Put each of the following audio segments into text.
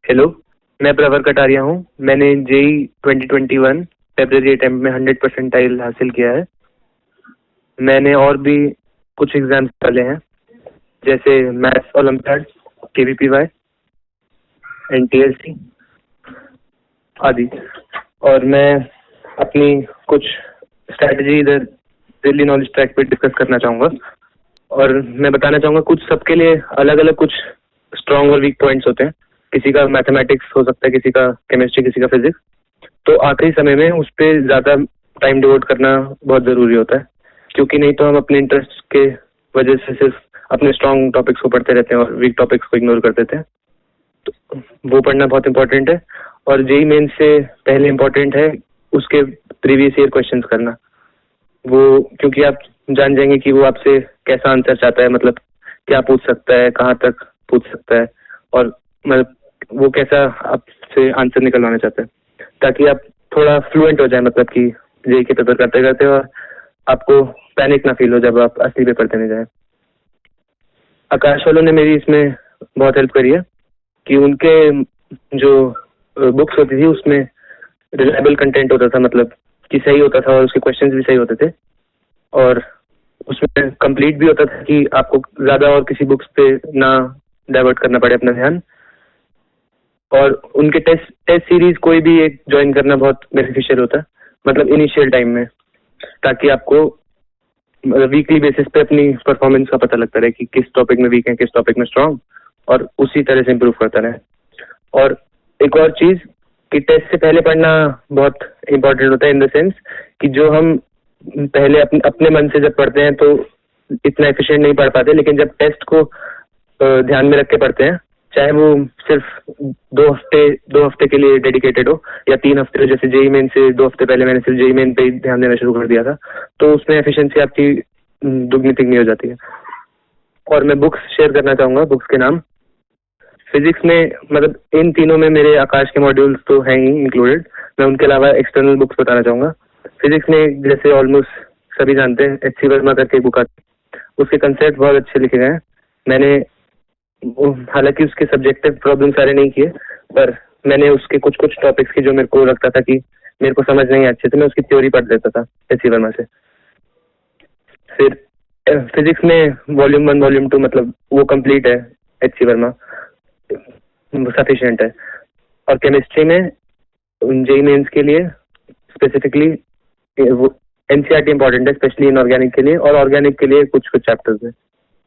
Hello, मैं प्रवर कटारिया हूँ। मैंने जेई 2021 फेब्रवरी अटेम्प्ट में 100 परसेंटाइल हासिल किया है। मैंने और भी कुछ एग्जाम्स डाले हैं, जैसे मैथ्स ओलम्पियाड, KVPY, NTSC आदि। और मैं अपनी कुछ स्ट्रैटेजी इधर दिल्ली नॉलेज ट्रैक पे डिस्कस करना चाहूँगा। और मैं बताना चाहूँगा कुछ सबके लिए अलग अलग कुछ स्ट्रॉन्ग और वीक पॉइंट्स होते हैं। किसी का मैथमेटिक्स हो सकता है, किसी का केमिस्ट्री, किसी का फिजिक्स। तो आखिरी समय में उस पर ज़्यादा टाइम डिवोट करना बहुत ज़रूरी होता है, क्योंकि नहीं तो हम अपने इंटरेस्ट के वजह से सिर्फ अपने स्ट्रॉन्ग टॉपिक्स को पढ़ते रहते हैं और वीक टॉपिक्स को इग्नोर कर देते हैं। तो वो पढ़ना बहुत इंपॉर्टेंट है। और जेई मेन से पहले इम्पोर्टेंट है उसके प्रीवियस ईयर क्वेश्चंस करना। वो क्योंकि आप जान जाएंगे कि वो आपसे कैसा आंसर चाहता है, मतलब क्या पूछ सकता है, कहाँ तक पूछ सकता है, और मतलब वो कैसा आपसे आंसर निकलवाना चाहता है, ताकि आप थोड़ा फ्लुएंट हो जाए, मतलब कि जेई के पेपर करते करते, और आपको पैनिक ना फील हो जब आप असली पेपर देने जाए। आकाश वालों ने मेरी इसमें बहुत हेल्प करी है कि उनके जो बुक्स होती थी उसमें रिलायबल कंटेंट होता था, मतलब कि सही होता था और उसके क्वेश्चंस भी सही होते थे, और उसमें कंप्लीट भी होता था कि आपको ज़्यादा और किसी बुक्स पे ना डाइवर्ट करना पड़े अपना ध्यान। और उनके टेस्ट सीरीज कोई भी एक ज्वाइन करना बहुत बेनिफिशियल होता है, मतलब इनिशियल टाइम में, ताकि आपको वीकली बेसिस पे अपनी परफॉर्मेंस का पता लगता रहे कि किस टॉपिक में वीक है, किस टॉपिक में स्ट्रांग, और उसी तरह से इम्प्रूव करता रहे। और एक और चीज़ कि टेस्ट से पहले पढ़ना बहुत इम्पोर्टेंट होता है, इन द सेंस कि जो हम पहले अपने मन से जब पढ़ते हैं तो इतना एफिशिएंट नहीं पढ़ पाते, लेकिन जब टेस्ट को ध्यान में रख के पढ़ते हैं, चाहे वो सिर्फ 2 हफ्ते के लिए डेडिकेटेड हो या 3 हफ्ते, जैसे जेई मेन से 2 हफ्ते पहले मैंने सिर्फ जेई मेन पे ही ध्यान देना शुरू कर दिया था, तो उसमें एफिशिएंसी आपकी दुगनी तिगनी हो जाती है। और मैं बुक्स शेयर करना चाहूँगा, बुक्स के नाम। फिजिक्स में मतलब इन तीनों में मेरे आकाश के मॉड्यूल्स तो हैं ही इंक्लूडेड, मैं उनके अलावा एक्सटर्नल बुक्स बताना चाहूँगा। फिजिक्स में जैसे ऑलमोस्ट सभी जानते हैं, HC वर्मा करके एक बुक आती है, उसके कंसेप्ट बहुत अच्छे लिखे गए हैं। मैंने हालांकि उसके सब्जेक्टिव प्रॉब्लम सारे नहीं किए, पर मैंने उसके कुछ कुछ टॉपिक्स की जो मेरे को लगता था कि मेरे को समझ नहीं अच्छे से, मैं उसकी थ्योरी पढ़ देता था HC वर्मा से। फिर फिजिक्स में वॉल्यूम 1 वॉल्यूम 2 मतलब वो कंप्लीट है, HC वर्मा सफिशिएंट है। और केमिस्ट्री में जेई मेंस के लिए स्पेसिफिकली वो NCERT इंपॉर्टेंट है, स्पेशली इनऑर्गेनिक के लिए, और ऑर्गेनिक के लिए कुछ कुछ चैप्टर्स है।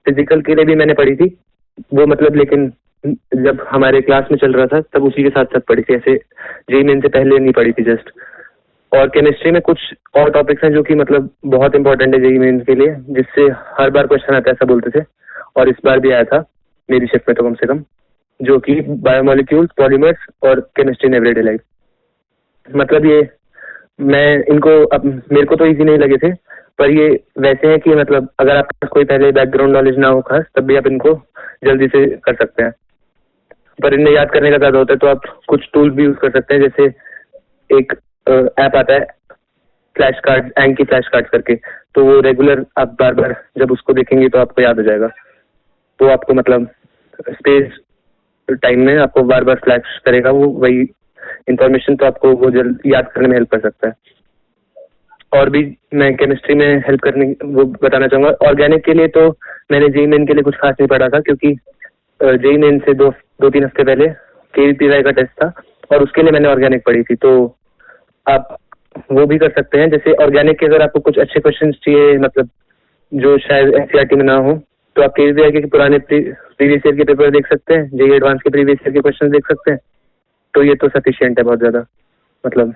फिजिकल के लिए भी मैंने पढ़ी थी वो, मतलब लेकिन जब हमारे क्लास में चल रहा था तब उसी के साथ साथ पढ़ी थी, ऐसे जेई मेन से पहले नहीं पढ़ी थी जस्ट। और केमिस्ट्री में कुछ और टॉपिक्स हैं जो कि मतलब बहुत इंपॉर्टेंट है जेई मेन के लिए, जिससे हर बार क्वेश्चन आता है, ऐसा बोलते थे, और इस बार भी आया था मेरी शिफ्ट में तो कम से कम, जो कि बायोमोलिक्यूल्स, पॉलीमर्स और केमिस्ट्री इन एवरीडे लाइफ। मतलब ये मैं इनको अब मेरे को तो इजी नहीं लगे थे, पर ये वैसे हैं कि मतलब अगर आपके पास कोई पहले बैकग्राउंड नॉलेज ना हो खास, तब भी आप इनको जल्दी से कर सकते हैं। पर इन्हें याद करने का ज़्यादा होता है, तो आप कुछ टूल भी यूज़ कर सकते हैं, जैसे एक ऐप आता है फ्लैश कार्ड, एंकी फ्लैश कार्ड करके, तो वो रेगुलर आप बार बार जब उसको देखेंगे तो आपको याद हो जाएगा। तो आपको मतलब स्पेस टाइम में आपको बार बार फ्लैश करेगा वो वही इंफॉर्मेशन, तो आपको वो जल्द याद करने में हेल्प कर सकता है। और भी मैं केमिस्ट्री में हेल्प करने वो बताना चाहूँगा। ऑर्गेनिक के लिए तो मैंने जेई मेन के लिए कुछ खास नहीं पढ़ा था, क्योंकि जेई मेन से 2-3 हफ्ते पहले KVPY का टेस्ट था और उसके लिए मैंने ऑर्गेनिक पढ़ी थी। तो आप वो भी कर सकते हैं, जैसे ऑर्गेनिक के अगर आपको कुछ अच्छे क्वेश्चन चाहिए, मतलब जो शायद NCERT में ना हो, तो आप KVPY के पुराने प्रीवियस ईयर के पेपर देख सकते हैं, जेई एडवांस के प्रीवियस ईयर के क्वेश्चन देख सकते हैं। तो ये तो सफिशिएंट है बहुत ज़्यादा, मतलब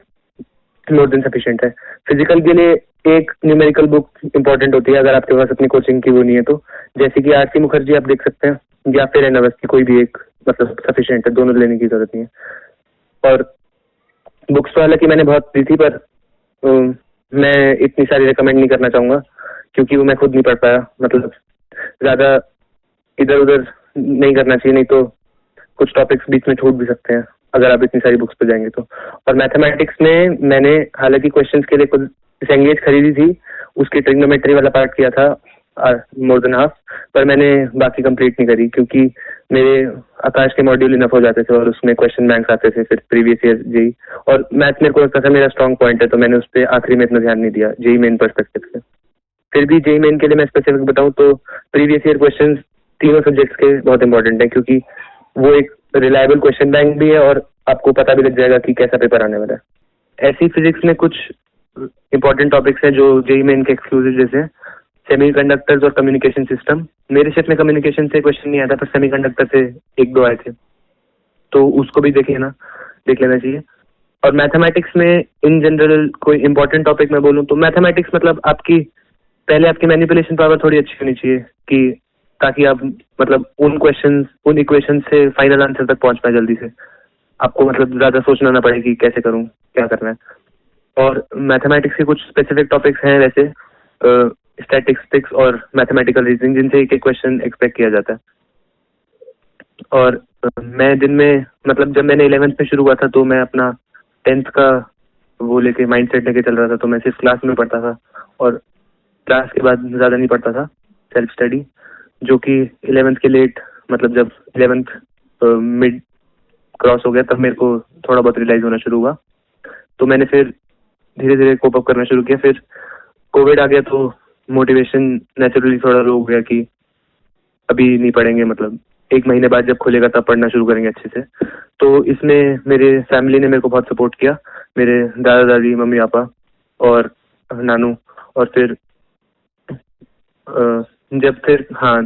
मोर देन सफिशिएंट है। फिजिकल के लिए एक न्यूमेरिकल बुक इंपॉर्टेंट होती है अगर आपके पास अपनी कोचिंग की वो नहीं है तो, जैसे कि RC मुखर्जी आप देख सकते हैं, या फिर NWS की कोई भी एक, मतलब सफिशिएंट है, दोनों लेने की जरूरत नहीं है। और बुक्स तो हालांकि मैंने बहुत दी थी, पर मैं इतनी सारी रिकमेंड नहीं करना चाहूँगा, क्योंकि वो मैं खुद नहीं पढ़ पाया, मतलब ज़्यादा इधर उधर नहीं करना चाहिए, नहीं तो कुछ टॉपिक्स बीच में छूट भी सकते हैं अगर आप इतनी सारी बुक्स पे जाएंगे तो। और मैथमेटिक्स में मैंने हालांकि क्वेश्चंस के लिए कुछ सेंगेज खरीदी थी, उसकी ट्रिग्नोमेट्री वाला पार्ट किया था, मोर देन हाफ, पर मैंने बाकी कंप्लीट नहीं करी क्योंकि मेरे आकाश के मॉड्यूल इनफ हो जाते थे और उसमें क्वेश्चन बैंक आते थे फिर प्रीवियस ईयर जेई, और मैथ मेरे को लगता था मेरा स्ट्रॉन्ग पॉइंट है, तो मैंने उस पर आखिरी में इतना ध्यान नहीं दिया जेई मेन परस्पेक्टिव से। फिर भी जेई मेन के लिए मैं स्पेसिफिक बताऊं तो प्रीवियस ईयर क्वेश्चन तीनों सब्जेक्ट्स के बहुत इंपॉर्टेंट है, क्योंकि वो एक रिलायबल क्वेश्चन बैंक भी है और आपको पता भी लग जाएगा कि कैसा पेपर आने वाला है। ऐसी फिजिक्स में कुछ इंपॉर्टेंट टॉपिक्स हैं जो जेई मेन के एक्सक्लूसिव, जैसे सेमीकंडक्टर्स और कम्युनिकेशन सिस्टम। मेरे सेट में कम्युनिकेशन से क्वेश्चन नहीं आया था, पर सेमीकंडक्टर से एक दो आए थे, तो उसको भी देख लेना चाहिए। और मैथमेटिक्स में इन जनरल कोई इंपॉर्टेंट टॉपिक मैं बोलूँ तो मैथमेटिक्स मतलब आपकी मैनिपुलेशन पावर थोड़ी अच्छी होनी चाहिए, कि ताकि आप मतलब उन इक्वेशन से फाइनल आंसर तक पहुंच पाए जल्दी से, आपको मतलब ज्यादा सोचना ना पड़े कि कैसे करूं, क्या करना है। और मैथमेटिक्स के कुछ स्पेसिफिक टॉपिक्स हैं वैसे स्टैटिस्टिक्स और मैथमेटिकल रीजनिंग, जिनसे एक क्वेश्चन एक्सपेक्ट किया जाता है। और मैं दिन में मतलब जब मैंने 11th में शुरू हुआ था तो मैं अपना 10th का वो लेके माइंडसेट लेके चल रहा था, तो मैं सिर्फ क्लास में पढ़ता था और क्लास के बाद ज़्यादा नहीं पढ़ता था, सेल्फ स्टडी, जो कि 11th के लेट मतलब जब 11th मिड क्रॉस हो गया तब मेरे को थोड़ा बहुत रियलाइज होना शुरू हुआ, तो मैंने फिर धीरे धीरे कोप अप करना शुरू किया। फिर कोविड आ गया तो मोटिवेशन नेचुरली थोड़ा लो हो गया कि अभी नहीं पढ़ेंगे, मतलब 1 महीने बाद जब खुलेगा तब पढ़ना शुरू करेंगे अच्छे से। तो इसमें मेरे फैमिली ने मेरे को बहुत सपोर्ट किया, मेरे दादा दादी, मम्मी पापा और नानू। और फिर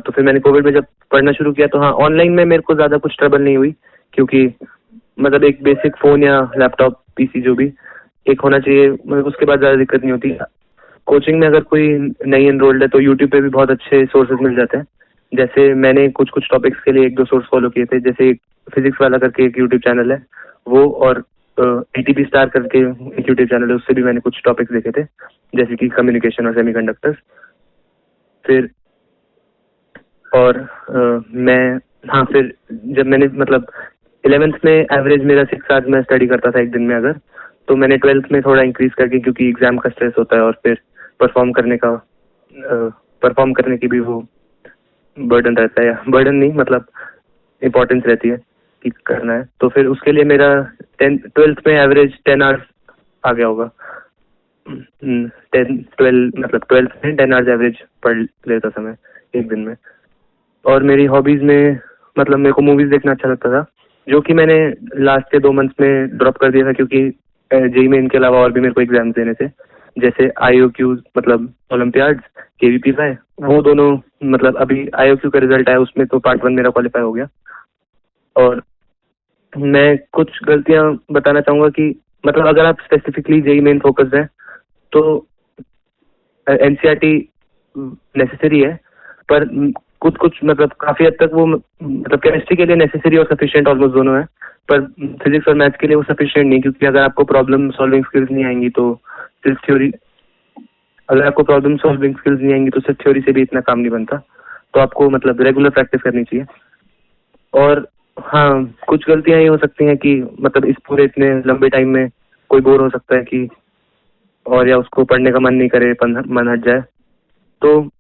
तो फिर मैंने कोविड में जब पढ़ना शुरू किया तो हाँ, ऑनलाइन में मेरे को ज़्यादा कुछ ट्रबल नहीं हुई, क्योंकि मतलब एक बेसिक फ़ोन या लैपटॉप पीसी जो भी एक होना चाहिए, मतलब उसके बाद ज़्यादा दिक्कत नहीं होती। कोचिंग में अगर कोई नई एनरोल्ड है तो यूट्यूब पे भी बहुत अच्छे सोर्सेज मिल जाते हैं, जैसे मैंने कुछ टॉपिक्स के लिए 1-2 सोर्स फॉलो किए थे, जैसे एक फिजिक्स वाला करके एक यूट्यूब चैनल है वो, और ATP स्टार करके एक यूट्यूब चैनल है, उससे भी मैंने कुछ टॉपिक्स देखे थे जैसे कि कम्युनिकेशन और सेमीकंडक्टर्स। फिर और फिर जब मैंने मतलब 11th में एवरेज मेरा 6 आवर्स मैं स्टडी करता था एक दिन में अगर, तो मैंने 12th में थोड़ा इंक्रीज करके, क्योंकि एग्जाम का स्ट्रेस होता है और फिर परफॉर्म करने की भी वो बर्डन रहता है, या बर्डन नहीं मतलब इम्पोर्टेंस रहती है कि करना है, तो फिर उसके लिए मेरा 12th में एवरेज 10 आवर्स आ गया होगा। 12th में 10 आवर्स एवरेज पढ़ लेता था मैं एक दिन में। और मेरी हॉबीज में मतलब मेरे को मूवीज देखना अच्छा लगता था, जो कि मैंने लास्ट के 2 मंथ्स में ड्रॉप कर दिया था, क्योंकि जेई में इनके अलावा और भी मेरे को एग्जाम्स देने थे, जैसे IOQ मतलब ओलंपियाड्स, KVP, वो दोनों मतलब अभी IOQ का रिजल्ट आया, उसमें तो पार्ट 1 मेरा क्वालिफाई हो गया। और मैं कुछ गलतियां बताना चाहूँगा कि मतलब अगर आप स्पेसिफिकली जेई मेन फोकस्ड हैं तो NCERT नेसेसरी है, पर कुछ मतलब काफ़ी हद तक वो मतलब केमिस्ट्री के लिए नेसेसरी और सफिशिएंट ऑलमोस्ट दोनों है, पर फिजिक्स और मैथ्स के लिए वो सफिशिएंट नहीं, क्योंकि अगर आपको प्रॉब्लम सॉल्विंग स्किल्स नहीं आएंगी तो सिर्फ थ्योरी सिर्फ थ्योरी से भी इतना काम नहीं बनता, तो आपको मतलब रेगुलर प्रैक्टिस करनी चाहिए। और हाँ, कुछ गलतियां ये हो सकती हैं कि मतलब इस पूरे इतने लंबे टाइम में कोई बोर हो सकता है कि और या उसको पढ़ने का मन नहीं करे, मन हट जाए। तो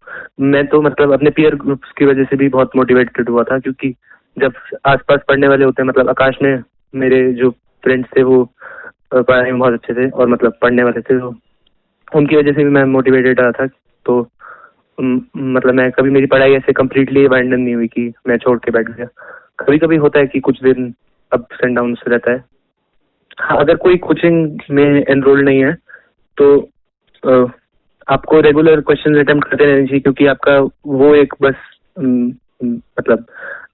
मैं तो मतलब अपने पीयर ग्रुप्स की वजह से भी बहुत मोटिवेटेड हुआ था, क्योंकि जब आसपास पढ़ने वाले होते हैं, मतलब आकाश में मेरे जो फ्रेंड्स थे वो पढ़ाई में बहुत अच्छे थे और मतलब पढ़ने वाले थे, तो उनकी वजह से भी मैं मोटिवेटेड रहा था। तो मतलब मैं कभी मेरी पढ़ाई ऐसे कम्प्लीटली अबैंडन नहीं हुई कि मैं छोड़ के बैठ गया। कभी कभी होता है कि कुछ दिन अप्स एंड डाउन्स रहता है। हाँ, अगर कोई कोचिंग में एनरोल नहीं है तो आपको रेगुलर क्वेश्चन अटेम्प्ट करते रहना चाहिए, क्योंकि आपका वो एक बस मतलब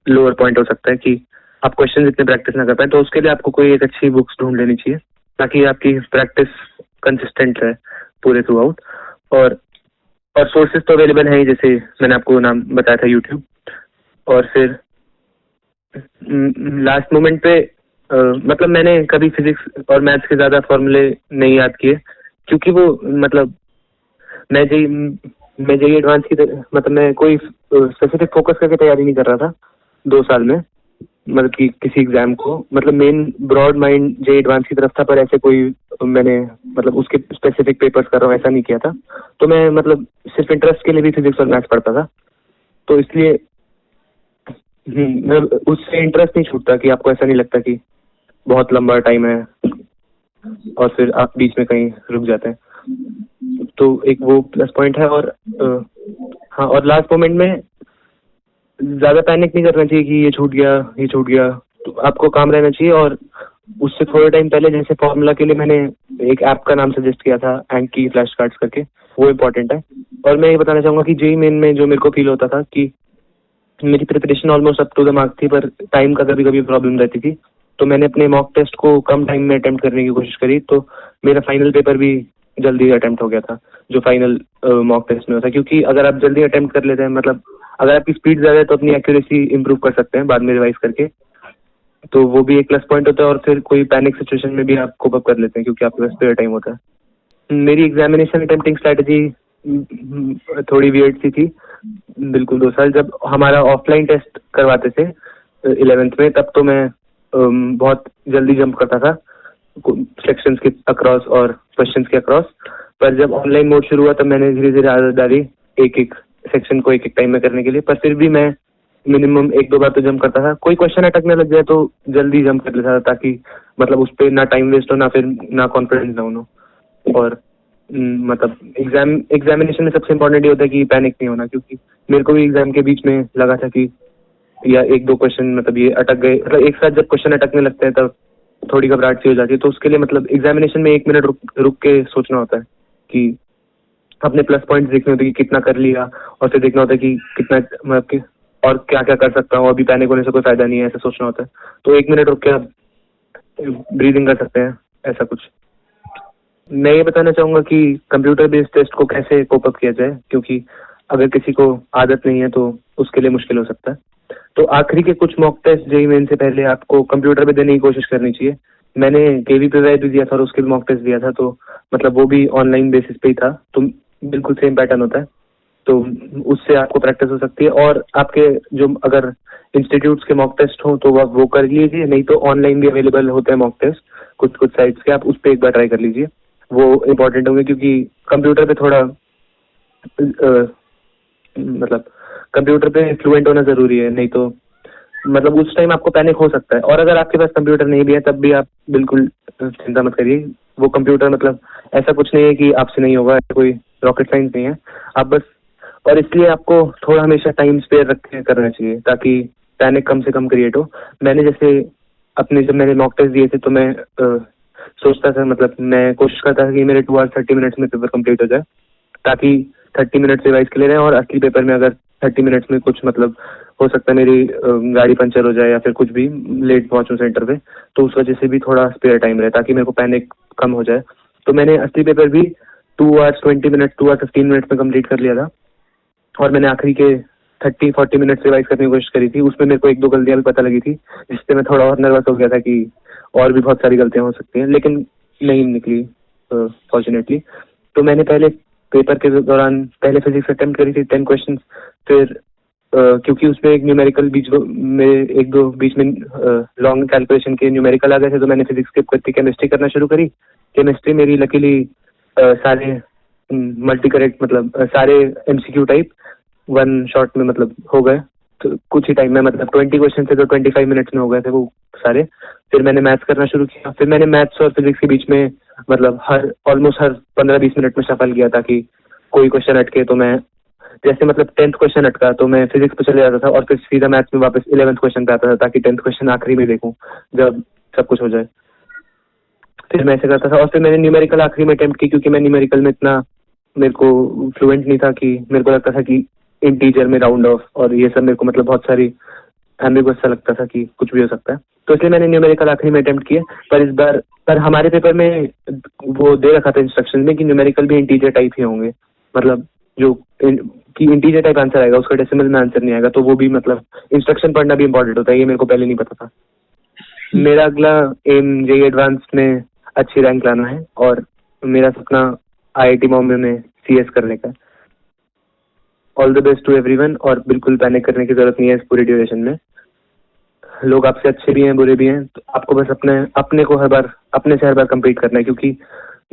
लोअर पॉइंट हो सकता है कि आप क्वेश्चन इतने प्रैक्टिस ना कर पाए, तो उसके लिए आपको कोई एक अच्छी बुक्स ढूंढ लेनी चाहिए ताकि आपकी प्रैक्टिस कंसिस्टेंट रहे पूरे थ्रू आउट। और सोर्सेज तो अवेलेबल हैं ही, जैसे मैंने आपको नाम बताया था यूट्यूब। और फिर लास्ट मोमेंट पे मतलब मैंने कभी फिजिक्स और मैथ्स के ज़्यादा फॉर्मूले नहीं याद किए, क्योंकि वो मतलब मैं जेई एडवांस की मतलब मैं कोई स्पेसिफिक फोकस करके तैयारी नहीं कर रहा था 2 साल में। मतलब कि किसी एग्जाम को, मतलब मेन ब्रॉड माइंड जे एडवांस की तरफ था, पर ऐसे कोई मैंने मतलब उसके स्पेसिफिक पेपर्स कर रहा हूँ ऐसा नहीं किया था। तो मैं मतलब सिर्फ इंटरेस्ट के लिए भी फिजिक्स और मैथ्स पढ़ता था, तो इसलिए मतलब उससे इंटरेस्ट नहीं छूटता कि आपको ऐसा नहीं लगता कि बहुत लंबा टाइम है और फिर आप बीच में कहीं रुक जाते हैं। तो एक वो प्लस पॉइंट है। और हाँ, और लास्ट मोमेंट में ज्यादा पैनिक नहीं करना चाहिए कि ये छूट गया ये छूट गया। तो आपको काम रहना चाहिए। और उससे थोड़े टाइम पहले जैसे फॉर्मूला के लिए मैंने एक ऐप का नाम सजेस्ट किया था, एंकी फ्लैश कार्ड्स करके, वो इम्पोर्टेंट है। और मैं ये बताना चाहूंगा कि जेई मेन में जो मेरे को फील होता था कि मेरी preparation almost up to the mark थी, पर टाइम का कभी कभी प्रॉब्लम रहती थी। तो मैंने अपने मॉक टेस्ट को कम टाइम में अटेम्प्ट करने की कोशिश करी, तो मेरा फाइनल पेपर भी जल्दी अटेम्प्ट हो गया था, जो फाइनल मॉक टेस्ट में होता है। क्योंकि अगर आप जल्दी अटेम्प्ट कर लेते हैं, मतलब अगर आपकी स्पीड ज़्यादा है तो अपनी एक्यूरेसी इंप्रूव कर सकते हैं बाद में रिवाइज करके, तो वो भी एक प्लस पॉइंट होता है। और फिर कोई पैनिक सिचुएशन में भी आप कोप अप कर लेते हैं क्योंकि आपके पास स्पेयर टाइम होता है। मेरी एग्जामिनेशन अटेम्प्टिंग स्ट्रैटेजी थोड़ी वियर्ड सी थी। बिल्कुल 2 साल जब हमारा ऑफलाइन टेस्ट करवाते थे 11th में, तब तो मैं बहुत जल्दी जंप करता था सेक्शंस के अक्रॉस और क्वेश्चंस के अक्रॉस। पर जब ऑनलाइन मोड शुरू हुआ तब मैंने धीरे धीरे आदत डाली एक एक सेक्शन को एक एक टाइम में करने के लिए। पर फिर भी मैं मिनिमम 1-2 बार तो जंप करता था। कोई क्वेश्चन अटकने लग जाए तो जल्दी जंप कर लेता था, ताकि मतलब उस पर ना टाइम वेस्ट हो, ना फिर ना कॉन्फिडेंस डाउन हो। और मतलब एग्जामिनेशन में सबसे इम्पोर्टेंट ये होता है कि पैनिक नहीं होना, क्योंकि मेरे को भी एग्जाम के बीच में लगा था कि या 1-2 क्वेश्चन मतलब ये अटक गए। मतलब एक साथ जब क्वेश्चन अटकने लगते हैं तब थोड़ी घबराहट सी हो जाती है। तो उसके लिए मतलब एग्जामिनेशन में 1 मिनट रुक के सोचना होता है कि अपने प्लस पॉइंट्स देखने होते हैं कि कितना कर लिया, और फिर देखना होता है कि कितना मतलब और क्या क्या कर सकता हूँ, अभी पैनिक होने से कोई फायदा नहीं है, ऐसा सोचना होता है। तो 1 मिनट रुक के आप ब्रीदिंग कर सकते हैं, ऐसा कुछ। मैं ये बताना चाहूंगा कि कंप्यूटर बेस्ड टेस्ट को कैसे कोप अप किया जाए, क्योंकि अगर किसी को आदत नहीं है तो उसके लिए मुश्किल हो सकता है। तो आखिरी के कुछ मॉक टेस्ट जेईई मेन से पहले आपको कंप्यूटर पे देने की कोशिश करनी चाहिए। मैंने केवीपीवाई भी दिया था और उसके भी मॉक टेस्ट दिया था, तो मतलब वो भी ऑनलाइन बेसिस पे ही था, तो बिल्कुल सेम पैटर्न होता है। तो उससे आपको प्रैक्टिस हो सकती है। और आपके जो अगर इंस्टीट्यूट्स के मॉक टेस्ट हो तो आप वो कर लीजिए, नहीं तो ऑनलाइन भी अवेलेबल होते हैं मॉक टेस्ट कुछ कुछ साइट्स के, आप उस पर एक बार ट्राई कर लीजिए। वो इम्पोर्टेंट होंगे, क्योंकि कंप्यूटर पे थोड़ा मतलब कंप्यूटर पे फ्लुएंट होना जरूरी है, नहीं तो मतलब उस टाइम आपको पैनिक हो सकता है। और अगर आपके पास कंप्यूटर नहीं भी है तब भी आप बिल्कुल चिंता मत करिए। वो कंप्यूटर मतलब ऐसा कुछ नहीं है कि आपसे नहीं होगा, कोई रॉकेट साइंस नहीं है। आप बस, और इसलिए आपको थोड़ा हमेशा टाइम स्पेयर रख के करना चाहिए ताकि पैनिक कम से कम क्रिएट हो। मैंने जैसे अपने जब मैंने मॉक टेस्ट दिए थे तो मैं सोचता था, मतलब मैं कोशिश करता था कि मेरे 2 आवर्स 30 मिनट्स में पेपर कंप्लीट हो जाए, ताकि 30 मिनट्स रिवाइज के लिए रहें। और असली पेपर में अगर 30 मिनट्स में कुछ मतलब हो सकता है मेरी गाड़ी पंचर हो जाए या फिर कुछ भी लेट पहुंचूं सेंटर पे, तो उस वजह से भी थोड़ा स्पेयर टाइम रहे ताकि मेरे को पैनिक कम हो जाए। तो मैंने असली पेपर भी 2 आवर्स 20 मिनट 2 आवर्स 15 मिनट्स में कंप्लीट कर लिया था। और मैंने आखिरी के 30-40 मिनट्स रिवाइज करने की कोशिश करी थी। उसमें मेरे को 1-2 गलतियां भी पता लगी थी, जिससे मैं थोड़ा और नर्वस हो गया था कि और भी बहुत सारी गलतियां हो सकती हैं, लेकिन नहीं निकली फॉर्चुनेटली। तो मैंने पहले पेपर के दौरान पहले फिजिक्स अटेम्प्ट करी थी 10 क्वेश्चंस। फिर क्योंकि उसमें एक न्यूमेरिकल बीच में 1-2 बीच में लॉन्ग कैलकुलेशन के न्यूमेरिकल आ गए थे, तो मैंने फिजिक्स स्किप करके केमिस्ट्री करना शुरू करी। केमिस्ट्री मेरी लकीली सारे मल्टी करेक्ट मतलब सारे एमसीक्यू टाइप 1 शॉट में मतलब हो गए, तो कुछ ही टाइम में, मतलब 20 क्वेश्चन थे तो 25 मिनट्स में हो गए थे वो सारे। फिर मैंने मैथ्स करना शुरू किया। फिर मैंने मैथ्स और फिजिक्स के बीच में मतलब ऑलमोस्ट हर 15-20 मिनट में शफल किया, ताकि कोई क्वेश्चन अटके तो मैं, जैसे मतलब 10th क्वेश्चन अटका तो मैं फिजिक्स पे चले जाता था और फिर सीधा मैथ्स में वापस 11th क्वेश्चन पे आता था, ताकि 10th क्वेश्चन आखिरी में देखूं जब सब कुछ हो जाए। फिर मैं ऐसे करता था। और फिर मैंने न्यूमेरिकल आखिरी में अटेम्प्ट की, क्योंकि मैं न्यूमेरिकल में इतना मेरे को फ्लुएंट नहीं था, कि मेरे को लगता था कि इंटीजर में राउंड ऑफ और ये सब मेरे को मतलब बहुत सारी एम्बिगुअस सा लगता था कि कुछ भी हो सकता है। तो इसलिए मैंने न्यूमेरिकल आखिरी में अटेम्प्ट किया। पर इस बार हमारे पेपर में वो दे रखा था इंस्ट्रक्शन में कि न्यूमेरिकल भी इंटीजर टाइप ही होंगे, मतलब जो कि इंटीजर टाइप आंसर आएगा, उसका डेसिमल में आंसर नहीं आएगा। तो वो भी मतलब इंस्ट्रक्शन पढ़ना भी इंपॉर्टेंट होता है, ये मेरे को पहले नहीं पता था। मेरा अगला एम जेईई एडवांस में अच्छी रैंक लाना है, और मेरा सपना आईआईटी बॉम्बे में सीएस करने का है। All the best to everyone, और बिल्कुल पैनिक करने की जरूरत नहीं है इस पूरी ड्यूरेशन में। लोग आपसे अच्छे भी हैं बुरे भी हैं, तो आपको बस अपने को अपने से हर बार कम्पीट करना है, क्योंकि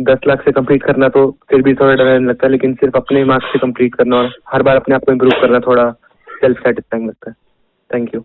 10 लाख से कम्पीट करना तो फिर भी थोड़ा डर लगता है, लेकिन सिर्फ अपने मार्क्स से कम्पीट करना और हर बार अपने आप को इम्प्रूव करना थोड़ा सेल्फ सेटिस्फाइंग लगता है। Thank you.